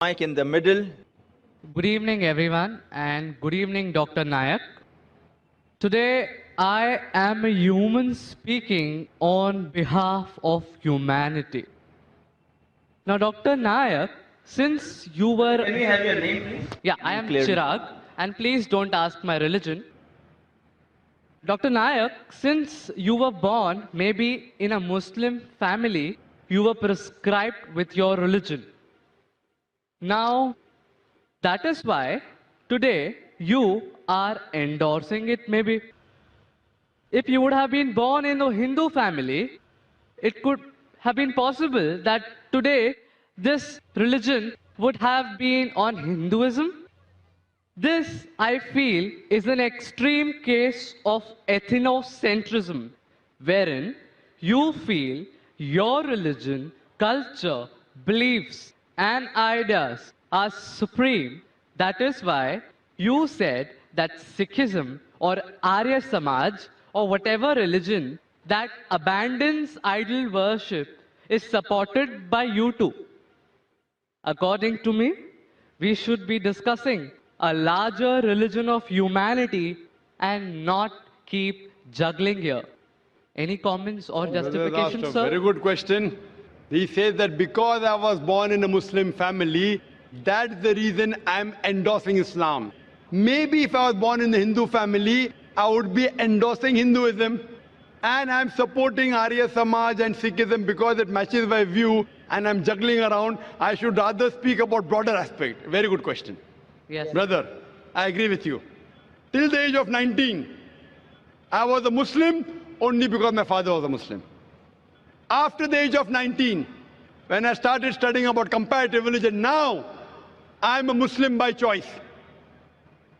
Mic in the middle. Good evening, everyone, and good evening, Dr. Nayak. Today, I am a human speaking on behalf of humanity. Now, Dr. Nayak, since you were. Can we have your name, please? Yeah, I am Clearly. Chirag, and please don't ask my religion. Dr. Nayak, since you were born maybe in a Muslim family, you were prescribed with your religion. Now, that is why today you are endorsing it maybe. If you would have been born in a Hindu family, it could have been possible that today this religion would have been on Hinduism. This, I feel, is an extreme case of ethnocentrism, wherein you feel your religion, culture, beliefs, and ideas are supreme. That is why you said that Sikhism or Arya Samaj or whatever religion that abandons idol worship is supported by you too. According to me, we should be discussing a larger religion of humanity and not keep juggling here. Any comments or justification, Asked a sir? very good question. He says that because I was born in a Muslim family, that's the reason I'm endorsing Islam. Maybe if I was born in a Hindu family, I would be endorsing Hinduism. And I'm supporting Arya Samaj and Sikhism because it matches my view and I'm juggling around. I should rather speak about broader aspect. Very good question. Yes. Brother, I agree with you. Till the age of 19, I was a Muslim only because my father was a Muslim. After the age of 19, when I started studying about comparative religion, now I'm a Muslim by choice.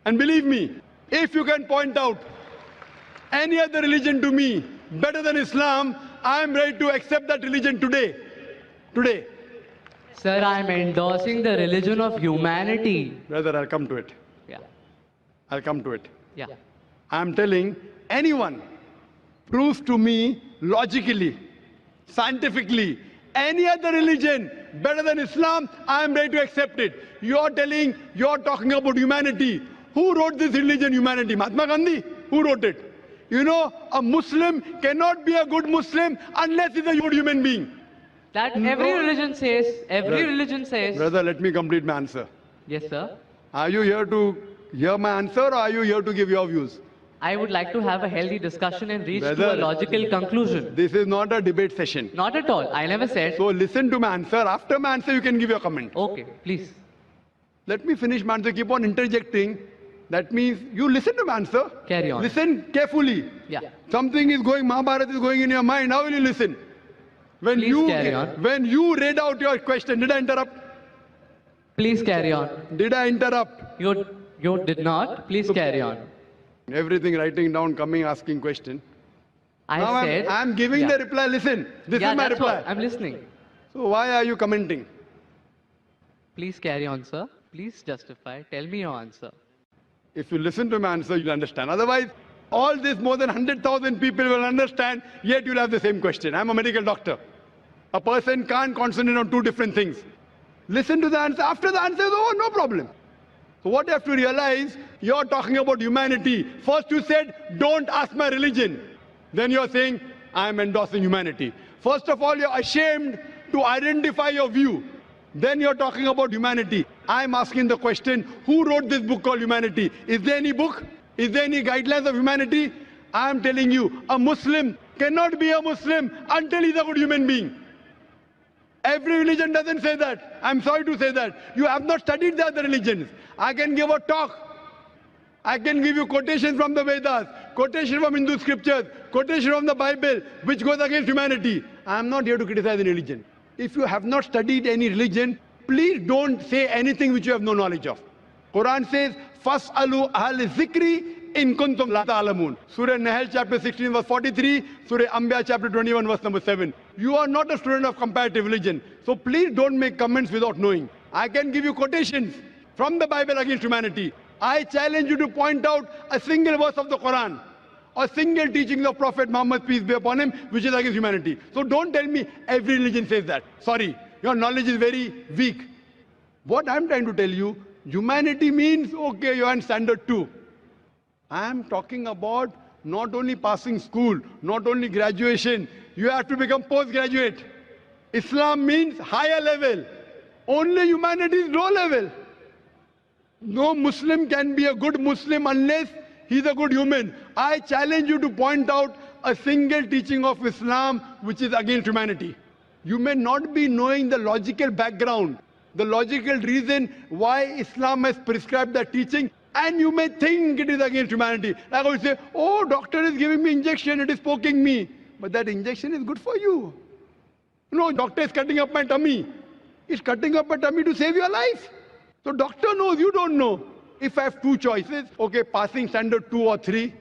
And believe me, if you can point out any other religion to me better than Islam, I'm ready to accept that religion today. Today. Sir, I'm endorsing the religion of humanity. Brother, I'll come to it. Yeah. I'll come to it. Yeah. I'm telling anyone, prove to me logically, scientifically, any other religion better than Islam, I'm ready to accept it. You're talking about humanity. Who wrote this religion, humanity? Mahatma Gandhi? Who wrote it? You know, a Muslim cannot be a good Muslim unless he's a good human being. That every religion says, religion says. Brother, let me complete my answer. Yes, sir. Are you here to hear my answer or are you here to give your views? I would like to have a healthy discussion and reach to a Brother, logical conclusion. This is not a debate session. Not at all. I never said. So listen to my answer. After my answer, you can give your comment. Okay, please. Let me finish my answer. Keep on interjecting. That means you listen to my answer. Carry on. Listen carefully. Yeah. Something is going, Mahabharata is going in your mind. How will you listen? Please carry on. When you read out your question, did I interrupt? Please carry on. Did I interrupt? You did not. Please carry on. Everything writing down, coming, asking question. Now said. I'm giving yeah. the reply. Listen, this is my that's reply. what I'm listening. So why are you commenting? Please carry on, sir. Please justify. Tell me your answer. If you listen to my answer, you'll understand. Otherwise, all this more than 100,000 people will understand, yet you'll have the same question. I'm a medical doctor. A person can't concentrate on two different things. Listen to the answer. After the answer is over, no problem. So what you have to realize, you're talking about humanity. First you said, don't ask my religion. Then you're saying, I'm endorsing humanity. First of all, you're ashamed to identify your view. Then you're talking about humanity. I'm asking the question, who wrote this book called Humanity? Is there any book? Is there any guidelines of humanity? I'm telling you, a Muslim cannot be a Muslim until he's a good human being. Every religion doesn't say that. I'm sorry to say that. You have not studied the other religions. I can give a talk. I can give you quotations from the Vedas, quotation from Hindu scriptures, quotation from the Bible, which goes against humanity. I'm not here to criticize any religion. If you have not studied any religion, please don't say anything which you have no knowledge of. Quran says, "Fas'alu ahl zikri in kuntum la ta'lamun." Surah Nahl chapter 16 verse 43, Surah Anbiya chapter 21 verse number 7. You are not a student of comparative religion, so please don't make comments without knowing. I can give you quotations from the Bible against humanity. I challenge you to point out a single verse of the Quran or single teaching of Prophet Muhammad, peace be upon him, which is against humanity. So don't tell me every religion says that. Sorry, your knowledge is very weak. What I'm trying to tell you, humanity means, okay, you're in standard 2. I'm talking about not only passing school, not only graduation, you have to become postgraduate. Islam means higher level. Only humanity is low level. No Muslim can be a good Muslim unless he's a good human. I challenge you to point out a single teaching of Islam which is against humanity. You may not be knowing the logical background, the logical reason why Islam has prescribed that teaching, and you may think it is against humanity. Like I would say, oh, doctor is giving me injection, it is poking me. But that injection is good for you. No, doctor is cutting up my tummy. He's cutting up my tummy to save your life. So doctor knows, you don't know. If I have two choices, okay, passing standard 2 or 3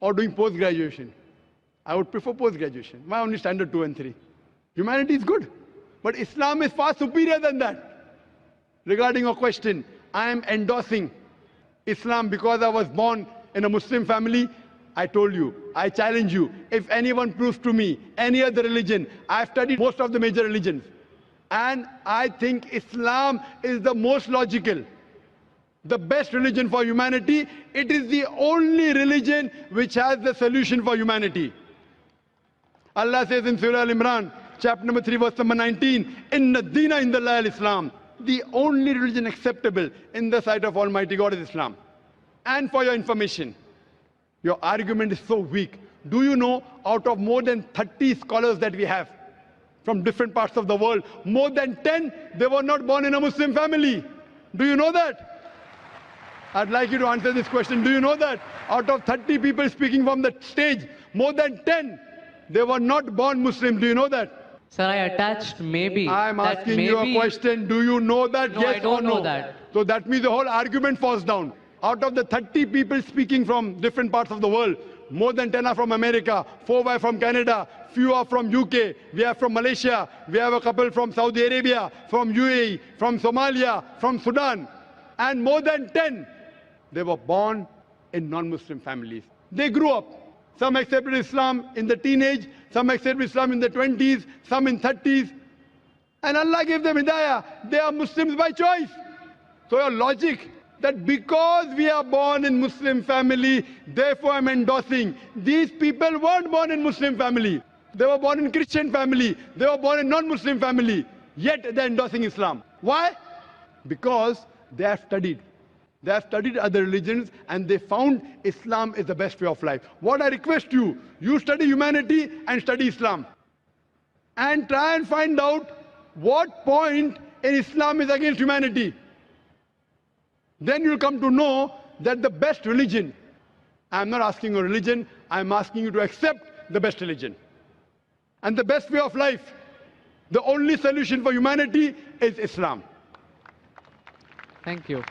or doing post-graduation, I would prefer post-graduation. Why only standard 2 and 3? Humanity is good. But Islam is far superior than that. Regarding your question, I am endorsing Islam because I was born in a Muslim family. I told you, I challenge you, if anyone proves to me any other religion, I've studied most of the major religions, and I think Islam is the most logical, the best religion for humanity. It is the only religion which has the solution for humanity. Allah says in Surah Al-Imran, chapter number 3, verse number 19, Inna Deena Indallahi al-Islam. The only religion acceptable in the sight of Almighty God is Islam. And for your information, your argument is so weak. Do you know, out of more than 30 scholars that we have from different parts of the world, more than 10, they were not born in a Muslim family. Do you know that? I'd like you to answer this question. Do you know that? Out of 30 people speaking from the stage, more than 10, they were not born Muslim. Do you know that? Sir, I attached maybe. I'm that asking maybe, you a question. Do you know that? No, Yes I don't or no? know that. So that means the whole argument falls down. Out of the 30 people speaking from different parts of the world, more than 10 are from America, 4 are from Canada, few are from UK, we are from Malaysia, we have a couple from Saudi Arabia, from UAE, from Somalia, from Sudan, and more than 10, they were born in non-Muslim families. They grew up. Some accepted Islam in the teenage, some accepted Islam in the 20s, some in 30s. And Allah gave them hidayah. They are Muslims by choice. So your logic that because we are born in Muslim family, therefore I'm endorsing. These people weren't born in Muslim family. They were born in Christian family. They were born in non-Muslim family. Yet they're endorsing Islam. Why? Because they have studied. They have studied other religions and they found Islam is the best way of life. What I request you, you study humanity and study Islam. And try and find out what point in Islam is against humanity. Then you'll come to know that the best religion, I'm not asking you a religion, I'm asking you to accept the best religion. And the best way of life, the only solution for humanity is Islam. Thank you.